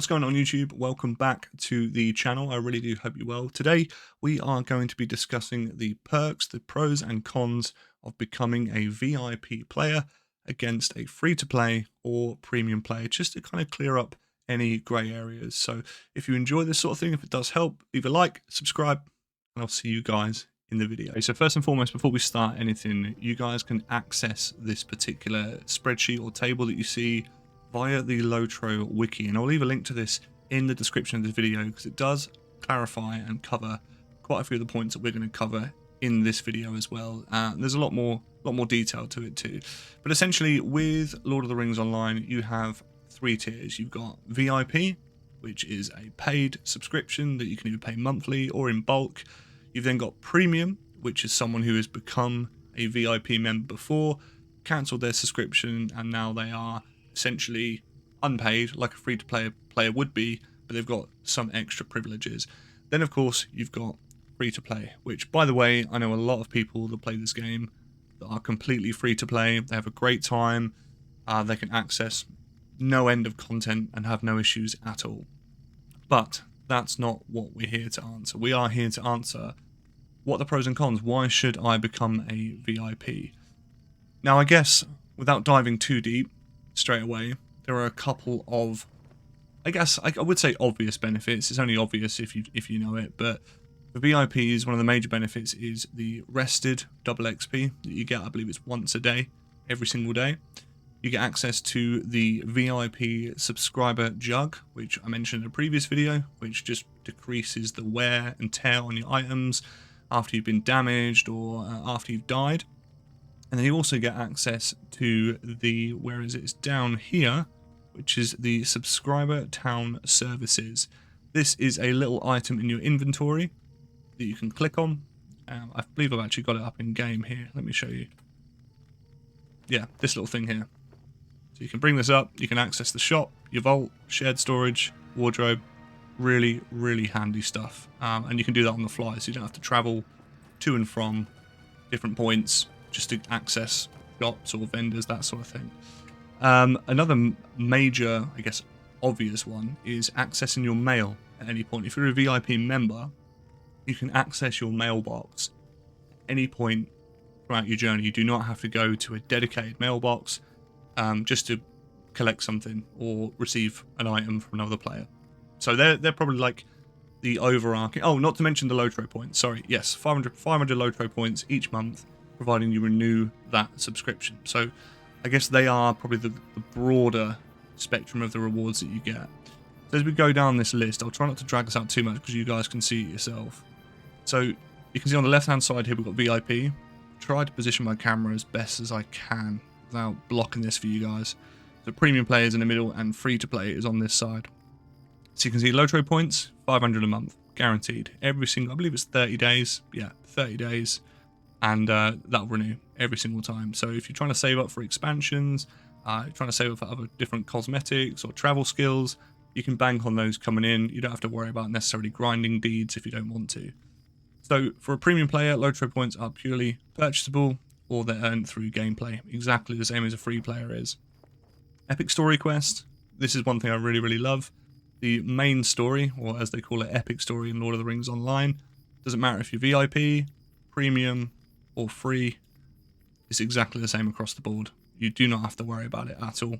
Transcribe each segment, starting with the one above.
going on YouTube? Welcome back to the channel. I really do hope you're well. Today we are going to be discussing the perks, the pros and cons of becoming a VIP player against a free-to-play or premium player, just to kind of clear up any grey areas. So if you enjoy this sort of thing, if it does help, leave a like, subscribe, and I'll see you guys in the video. Okay, so first and foremost, before we start anything, you guys can access this particular spreadsheet or table that you see via the LOTRO wiki, and I'll leave a link to this in the description of this video because it does clarify and cover quite a few of the points that we're going to cover in this video as well. There's a lot more detail to it too, but essentially with Lord of the Rings Online you have three tiers. You've got VIP, which is a paid subscription that you can either pay monthly or in bulk. You've then got Premium, which is someone who has become a VIP member before, cancelled their subscription, and now they are essentially unpaid, like a free-to-play player would be, but they've got some extra privileges. Then, of course, you've got free-to-play, which, by the way, I know a lot of people that play this game that are completely free-to-play. They have a great time. They can access no end of content and have no issues at all. But that's not what we're here to answer. We are here to answer what are the pros and cons. Why should I become a VIP? Now, I guess without diving too deep straight away, there are a couple of, I would say obvious benefits. It's only obvious if you know it, but for VIPs, one of the major benefits is the rested double XP that you get. I believe it's once a day, every single day. You get access to the VIP subscriber jug, which I mentioned in a previous video, which just decreases the wear and tear on your items after you've been damaged or after you've died. And then you also get access to the, where is it? It's down here, which is the subscriber town services. This is a little item in your inventory that you can click on. I believe I've actually got it up in game here. Let me show you. Yeah, this little thing here. So you can bring this up, you can access the shop, your vault, shared storage, wardrobe. Really, really handy stuff. And you can do that on the fly, so you don't have to travel to and from different points just to access shops or vendors, that sort of thing. Another major, I guess, obvious one is accessing your mail at any point. If you're a VIP member, you can access your mailbox at any point throughout your journey. You do not have to go to a dedicated mailbox just to collect something or receive an item from another player. So they're probably like the overarching. Oh, not to mention the LOTRO points. Sorry, yes, 500 LOTRO points each month, providing you renew that subscription. So I guess they are probably the broader spectrum of the rewards that you get. So as we go down this list, I'll try not to drag this out too much because you guys can see it yourself. So you can see on the left hand side here we've got VIP. Try to position my camera as best as I can without blocking this for you guys. So premium players in the middle and free to play is on this side. So you can see LOTRO points, 500 a month, guaranteed. Every single, I believe it's 30 days. Yeah, 30 days. And that'll renew every single time. So if you're trying to save up for expansions, you're trying to save up for other different cosmetics or travel skills, you can bank on those coming in. You don't have to worry about necessarily grinding deeds if you don't want to. So for a premium player, LOTRO points are purely purchasable or they're earned through gameplay, exactly the same as a free player is. Epic story quest, this is one thing I really, really love. The main story, or as they call it, epic story in Lord of the Rings Online, doesn't matter if you're VIP, premium, or free, it's exactly the same across the board. You do not have to worry about it at all.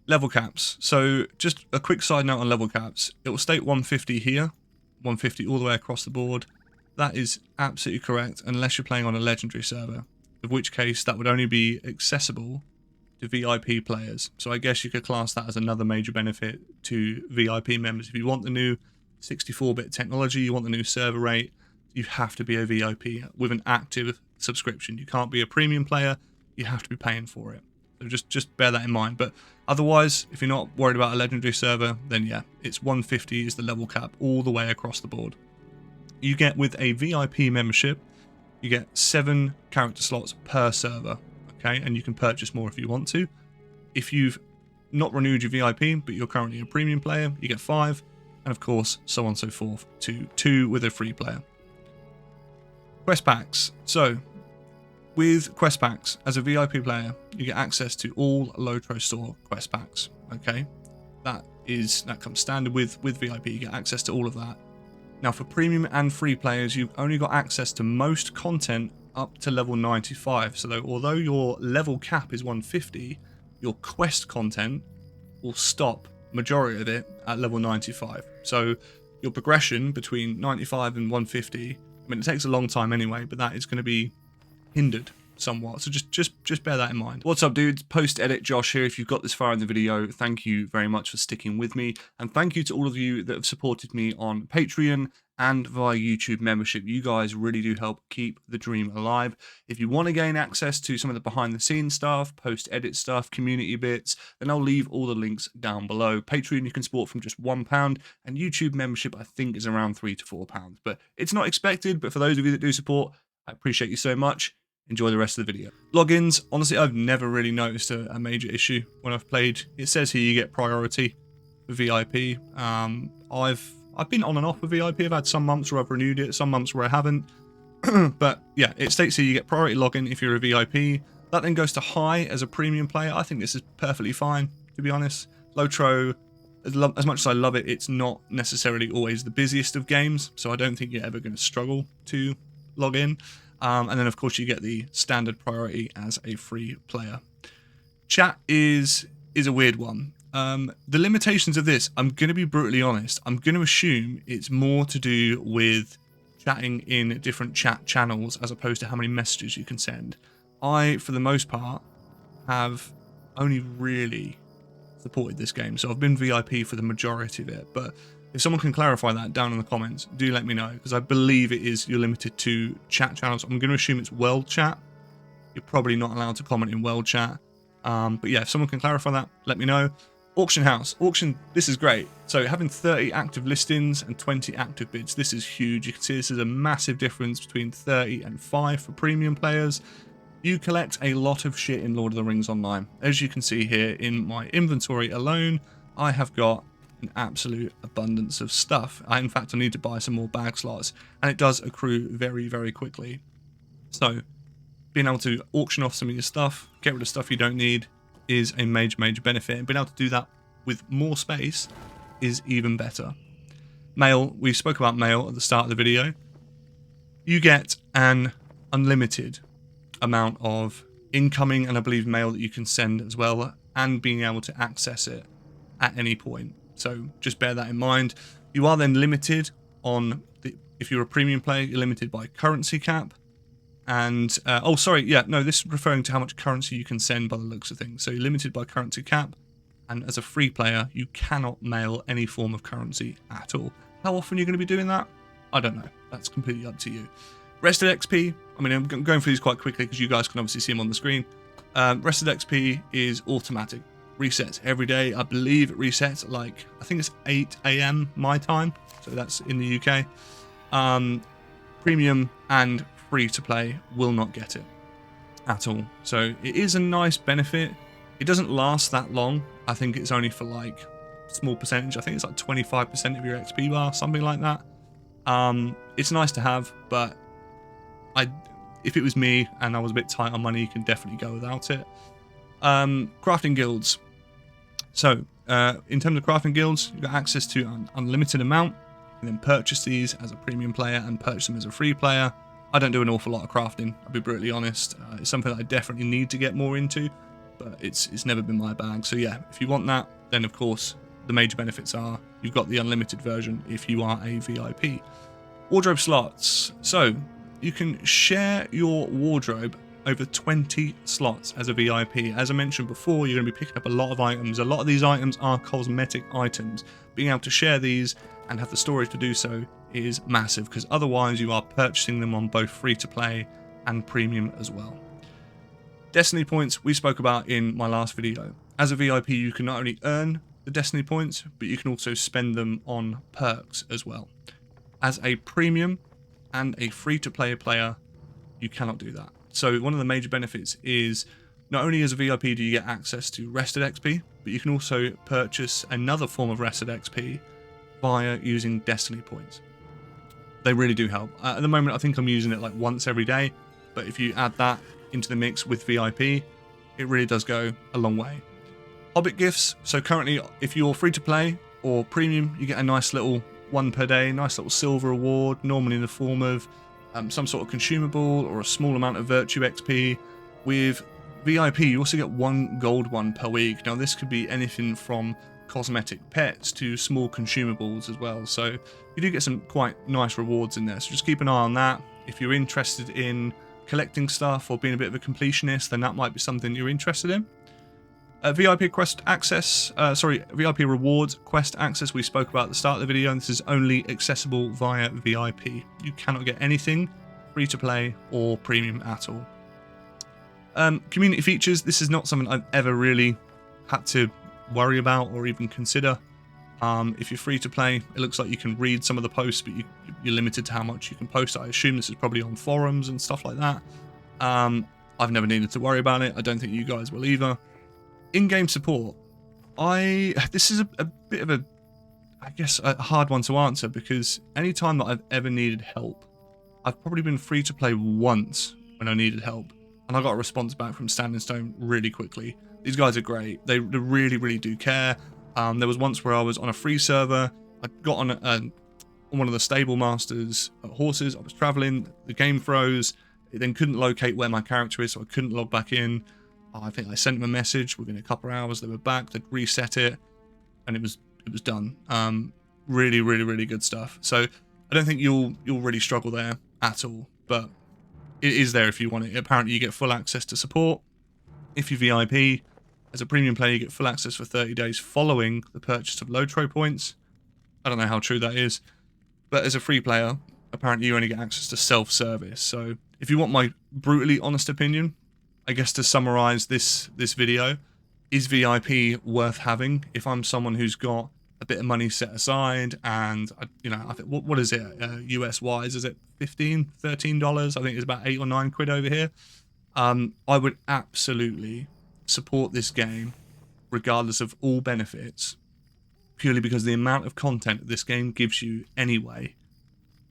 Level caps. So just a quick side note on level caps. It will state 150 here, 150 all the way across the board. That is absolutely correct unless you're playing on a legendary server, in which case that would only be accessible to VIP players. So I guess you could class that as another major benefit to VIP members. If you want the new 64-bit technology, you want the new server rate, you have to be a VIP with an active subscription. You can't be a premium player, you have to be paying for it. So just bear that in mind. But otherwise, if you're not worried about a legendary server, then yeah, it's 150 is the level cap all the way across the board. You get, with a VIP membership, you get 7 character slots per server, okay? And you can purchase more if you want to. If you've not renewed your VIP, but you're currently a premium player, you get 5, and of course, so on and so forth, to 2 with a free player. Quest packs. So, with quest packs, as a VIP player, you get access to all LOTRO store quest packs, okay? That that comes standard with VIP. You get access to all of that. Now for premium and free players, you've only got access to most content up to level 95. So although your level cap is 150, your quest content will stop majority of it at level 95. So your progression between 95 and 150, I mean, it takes a long time anyway, but that is going to be hindered somewhat. So just bear that in mind. What's up, dudes? Post-edit Josh here. If you've got this far in the video, thank you very much for sticking with me. And thank you to all of you that have supported me on Patreon and via YouTube membership. You guys really do help keep the dream alive. If you want to gain access to some of the behind the scenes stuff, post-edit stuff, community bits, then I'll leave all the links down below. Patreon you can support from just £1, and YouTube membership I think is around £3 to £4. But it's not expected, but for those of you that do support, I appreciate you so much. Enjoy the rest of the video. Logins, honestly, I've never really noticed a major issue when I've played. It says here you get priority for VIP. I've been on and off with VIP. I've had some months where I've renewed it, some months where I haven't. But yeah, it states here you get priority login if you're a VIP. That then goes to high as a premium player. I think this is perfectly fine, to be honest. LOTRO, as much as I love it, it's not necessarily always the busiest of games, so I don't think you're ever going to struggle to log in. And then, of course, you get the standard priority as a free player. Chat is a weird one. The limitations of this, I'm going to be brutally honest. I'm going to assume it's more to do with chatting in different chat channels as opposed to how many messages you can send. I, for the most part, have only really supported this game. So I've been VIP for the majority of it. But if someone can clarify that down in the comments, do let me know, because I believe it is you're limited to chat channels. I'm going to assume it's world chat. You're probably not allowed to comment in world chat. But yeah, if someone can clarify that, let me know. Auction house. Auction, this is great. So having 30 active listings and 20 active bids, this is huge. You can see this is a massive difference between 30 and 5 for premium players. You collect a lot of shit in Lord of the Rings Online. As you can see here in my inventory alone, I have got an absolute abundance of stuff. In fact, I need to buy some more bag slots, and it does accrue very, very quickly. So being able to auction off some of your stuff, get rid of stuff you don't need, is a major benefit, and being able to do that with more space is even better. Mail, we spoke about mail at the start of the video. You get an unlimited amount of incoming and I believe mail that you can send as well, and being able to access it at any point. So just bear that in mind. You are then limited on if you're a premium player, you're limited by currency cap. And oh, sorry, yeah, no, this is referring to how much currency you can send by the looks of things. So you're limited by currency cap, and as a free player, you cannot mail any form of currency at all. How often you're going to be doing that? I don't know. That's completely up to you. Rested XP, I mean, I'm going through these quite quickly because you guys can obviously see them on the screen. Rested XP is automatic. Resets every day. I believe it resets at like, I think it's 8 AM my time. So that's in the UK. Premium and free to play will not get it at all. So it is a nice benefit. It doesn't last that long. I think it's only for like a small percentage. I think it's like 25% of your XP bar, something like that. It's nice to have, but if it was me and I was a bit tight on money, you can definitely go without it. Crafting guilds. So in terms of crafting guilds, you've got access to an unlimited amount. You can then purchase these as a premium player and purchase them as a free player. I don't do an awful lot of crafting, I'll be brutally honest. It's something that I definitely need to get more into, but it's never been my bag. So yeah, if you want that, then of course the major benefits are you've got the unlimited version if you are a VIP. Wardrobe slots. So you can share your wardrobe over 20 slots as a VIP. As I mentioned before, you're going to be picking up a lot of items. A lot of these items are cosmetic items. Being able to share these and have the storage to do so is massive, because otherwise you are purchasing them on both free to play and premium as well. Destiny points we spoke about in my last video. As a VIP, you can not only earn the Destiny points, but you can also spend them on perks as well. As a premium and a free to play player, you cannot do that. So one of the major benefits is not only as a VIP do you get access to rested XP, but you can also purchase another form of rested XP via using Destiny points. They really do help. At the moment, I think I'm using it like once every day, but if you add that into the mix with VIP, it really does go a long way. Hobbit gifts. So currently, if you're free to play or premium, you get a nice little 1 per day, nice little silver reward, normally in the form of some sort of consumable or a small amount of virtue XP. With VIP, you also get 1 gold one per week. Now, this could be anything from cosmetic pets to small consumables as well. So you do get some quite nice rewards in there. So just keep an eye on that. If you're interested in collecting stuff or being a bit of a completionist, then that might be something you're interested in. VIP quest access, VIP rewards quest access we spoke about at the start of the video, and this is only accessible via VIP. You cannot get anything free to play or premium at all. Community features, this is not something I've ever really had to worry about or even consider. If you're free to play, it looks like you can read some of the posts, but you're limited to how much you can post. I assume this is probably on forums and stuff like that. I've never needed to worry about it. I don't think you guys will either. In-game support. This is a bit of a, I guess, a hard one to answer, because any time that I've ever needed help, I've probably been free to play once when I needed help, and I got a response back from Standing Stone really quickly. These guys are great. They really, really do care. There was once where I was on a free server. I got on one of the stable masters' horses. I was traveling. The game froze. It then couldn't locate where my character is, so I couldn't log back in. I think I sent them a message. Within a couple of hours, they were back. They'd reset it, and it was done. Really, really, really good stuff. So I don't think you'll really struggle there at all. But it is there if you want it. Apparently, you get full access to support. If you VIP, as a premium player, you get full access for 30 days following the purchase of LOTRO points. I don't know how true that is, but as a free player, apparently you only get access to self-service. So if you want my brutally honest opinion, I guess to summarize this video, is VIP worth having? If I'm someone who's got a bit of money set aside, and I think what is it US wise? Is it $13? I think it's about 8 or 9 quid over here. I would absolutely support this game, regardless of all benefits, purely because the amount of content that this game gives you anyway,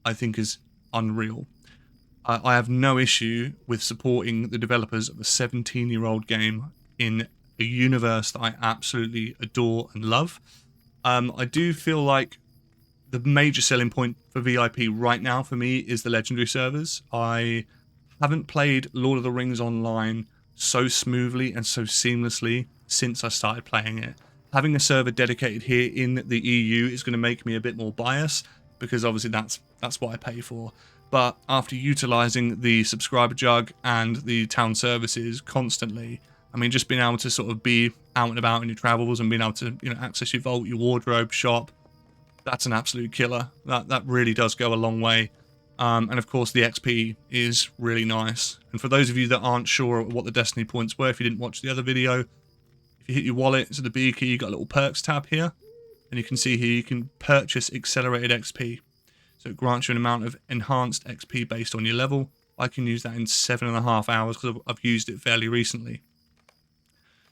I think is unreal. I have no issue with supporting the developers of a 17-year-old game in a universe that I absolutely adore and love. I do feel like the major selling point for VIP right now for me is the legendary servers. I haven't played Lord of the Rings Online so smoothly and so seamlessly since I started playing it. Having a server dedicated here in the EU is going to make me a bit more biased, because obviously that's what I pay for. But after utilizing the subscriber jug and the town services constantly, I mean, just being able to sort of be out and about in your travels and being able to, access your vault, your wardrobe, shop, that's an absolute killer. That really does go a long way. And of course, the XP is really nice. And for those of you that aren't sure what the Destiny points were, if you didn't watch the other video, if you hit your wallet, so the B key, you got a little perks tab here. And you can see here you can purchase accelerated XP. So it grants you an amount of enhanced XP based on your level. I can use that in 7.5 hours because I've used it fairly recently.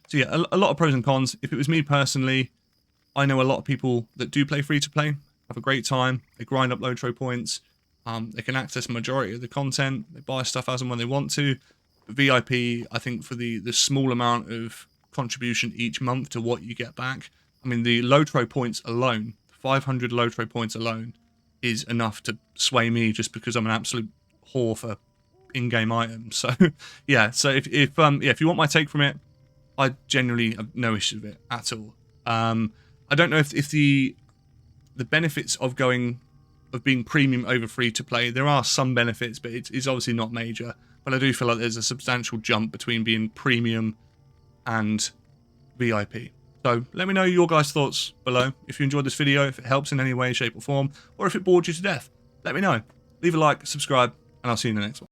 So yeah, a lot of pros and cons. If it was me personally, I know a lot of people that do play free to play, have a great time. They grind up LOTRO points. They can access majority of the content. They buy stuff as and when they want to. But VIP, I think for the small amount of contribution each month to what you get back, I mean, the LOTRO points alone, 500 LOTRO points alone, is enough to sway me, just because I'm an absolute whore for in-game items. So yeah, so if you want my take from it, I genuinely have no issue with it at all. I don't know if the benefits of being premium over free to play, there are some benefits, but it's obviously not major. But I do feel like there's a substantial jump between being premium and VIP. So let me know your guys' thoughts below. If you enjoyed this video, if it helps in any way, shape or form, or if it bored you to death, let me know. Leave a like, subscribe, and I'll see you in the next one.